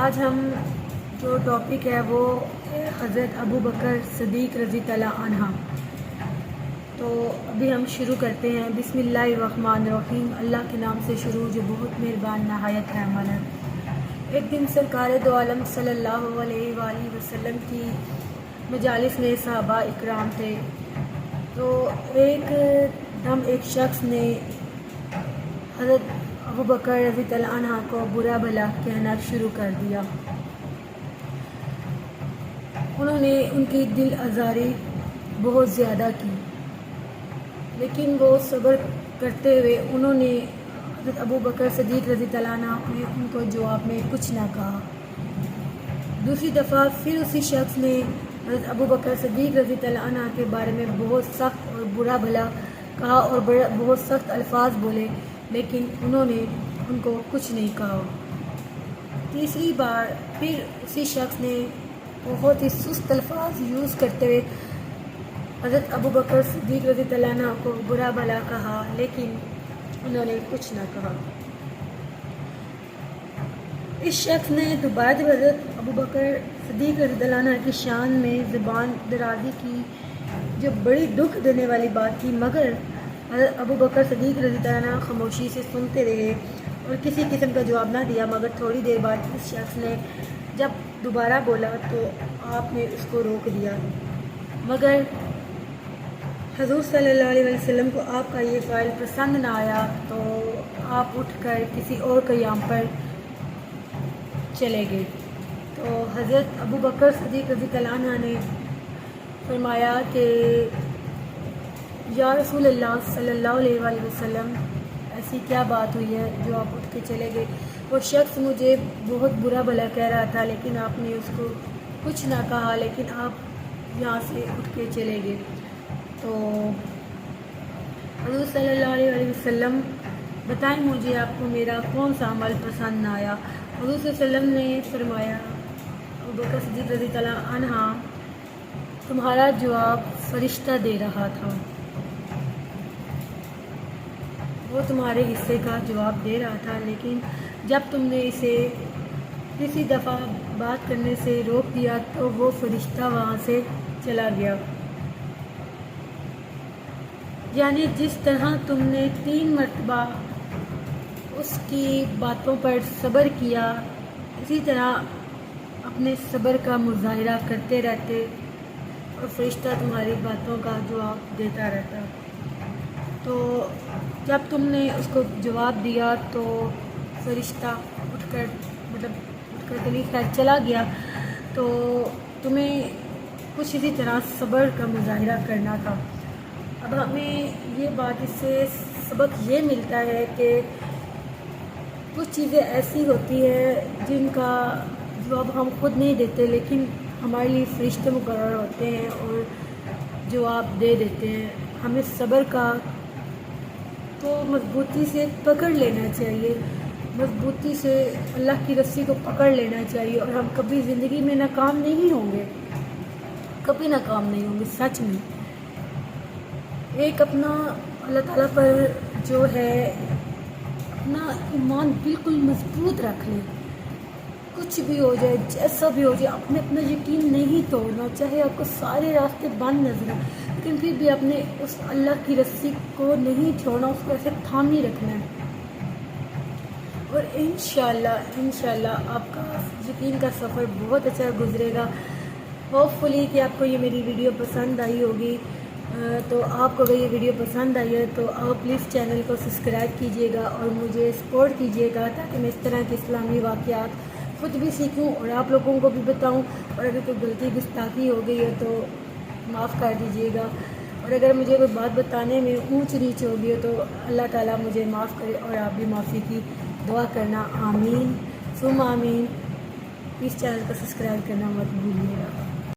آج ہم جو ٹاپک ہے وہ حضرت ابو بکر صدیق رضی اللہ عنہ. تو ابھی ہم شروع کرتے ہیں. بسم اللہ الرحمن الرحیم. اللہ کے نام سے شروع جو بہت مہربان نہایت رحم والا. ایک دن سرکار دو عالم صلی اللہ علیہ وآلہ وسلم کی مجالس میں صحابہ اکرام تھے. تو ایک شخص نے حضرت ابو بکر رضی اللہ عنہ کو برا بھلا کہنا شروع کر دیا. انہوں نے ان کی دل آزاری بہت زیادہ کی، لیکن وہ صبر کرتے ہوئے انہوں نے حضرت ابو بکر صدیق رضی اللہ عنہ نے ان کو جواب میں کچھ نہ کہا. دوسری دفعہ پھر اسی شخص نے حضرت ابو بکر صدیق رضی اللہ عنہ کے بارے میں بہت سخت اور برا بھلا کہا اور بہت سخت الفاظ بولے، لیکن انہوں نے ان کو کچھ نہیں کہا. تیسری بار پھر اسی شخص نے بہت ہی سست الفاظ یوز کرتے ہوئے حضرت ابو بکر صدیق رضی اللہ عنہ کو برا بھلا کہا، لیکن انہوں نے کچھ نہ کہا. اس شخص نے دوبارہ جب حضرت ابو بکر صدیق رضی اللہ عنہ کی شان میں زبان درازی کی، جو بڑی دکھ دینے والی بات تھی، مگر حضرت ابو بکر صدیق رضی اللہ عنہ خاموشی سے سنتے رہے اور کسی قسم کا جواب نہ دیا. مگر تھوڑی دیر بعد اس شخص نے جب دوبارہ بولا تو آپ نے اس کو روک دیا. مگر حضور صلی اللہ علیہ وسلم کو آپ کا یہ فعل پسند نہ آیا تو آپ اٹھ کر کسی اور قیام پر چلے گئے. تو حضرت ابو بکر صدیق رضی اللہ عنہ نے فرمایا کہ یا رسول اللہ صلی اللہ علیہ وآلہ وسلم، ایسی کیا بات ہوئی ہے جو آپ اٹھ کے چلے گئے؟ وہ شخص مجھے بہت برا بھلا کہہ رہا تھا، لیکن آپ نے اس کو کچھ نہ کہا، لیکن آپ یہاں سے اٹھ کے چلے گئے. تو حضور صلی اللہ علیہ وسلم، بتائیں مجھے آپ کو میرا کون سا عمل پسند نہ آیا؟ حضور صلی اللہ علیہ وسلم نے فرمایا، ابو بکر صدیق رضی اللہ عنہ، تمہارا جواب فرشتہ دے رہا تھا. وہ تمہارے حصے کا جواب دے رہا تھا، لیکن جب تم نے اسے کسی دفعہ بات کرنے سے روک دیا تو وہ فرشتہ وہاں سے چلا گیا. یعنی جس طرح تم نے 3 مرتبہ اس کی باتوں پر صبر کیا، اسی طرح اپنے صبر کا مظاہرہ کرتے رہتے اور فرشتہ تمہاری باتوں کا جواب دیتا رہتا. تو جب تم نے اس کو جواب دیا تو فرشتہ اٹھ کر خیر چلا گیا. تو تمہیں کچھ اسی طرح صبر کا مظاہرہ کرنا تھا. اب ہمیں یہ بات اس سے سبق یہ ملتا ہے کہ کچھ چیزیں ایسی ہوتی ہیں جن کا جواب ہم خود نہیں دیتے، لیکن ہمارے لیے فرشتے مقرر ہوتے ہیں اور جواب دے دیتے ہیں. ہمیں صبر کا تو مضبوطی سے پکڑ لینا چاہیے، مضبوطی سے اللہ کی رسی کو پکڑ لینا چاہیے، اور ہم کبھی زندگی میں ناکام نہیں ہوں گے، کبھی ناکام نہیں ہوں گے. سچ میں ایک اپنا اللہ تعالیٰ پر جو ہے اپنا ایمان بالکل مضبوط رکھ لیں. کچھ بھی ہو جائے، جیسا بھی ہو جائے، اپنا یقین نہیں توڑنا. چاہے آپ کو سارے راستے بند نظر آئیں، لیکن پھر بھی اپنے اس اللہ کی رسی کو نہیں چھوڑنا، اس کو ایسے تھامی رکھنا ہے. اور انشاءاللہ آپ کا یقین کا سفر بہت اچھا گزرے گا. ہوپ فلی کہ آپ کو یہ میری ویڈیو پسند آئی ہوگی. تو آپ کو اگر یہ ویڈیو پسند آئی ہے تو آپ پلیز چینل کو سبسکرائب کیجیے گا اور مجھے سپورٹ کیجیے گا، تاکہ میں اس طرح کے اسلامی واقعات خود بھی سیکھوں اور آپ لوگوں کو بھی بتاؤں. اور اگر کوئی غلطی گستاخی ہو گئی ہے تو معاف کر دیجیے گا، اور اگر مجھے کوئی بات بتانے میں اونچ نیچ ہو گئی ہے تو اللہ تعالیٰ مجھے معاف کرے، اور آپ بھی معافی کی دعا کرنا. آمین ثم آمین. اس چینل کو سبسکرائب کرنا مت بھولیے گا.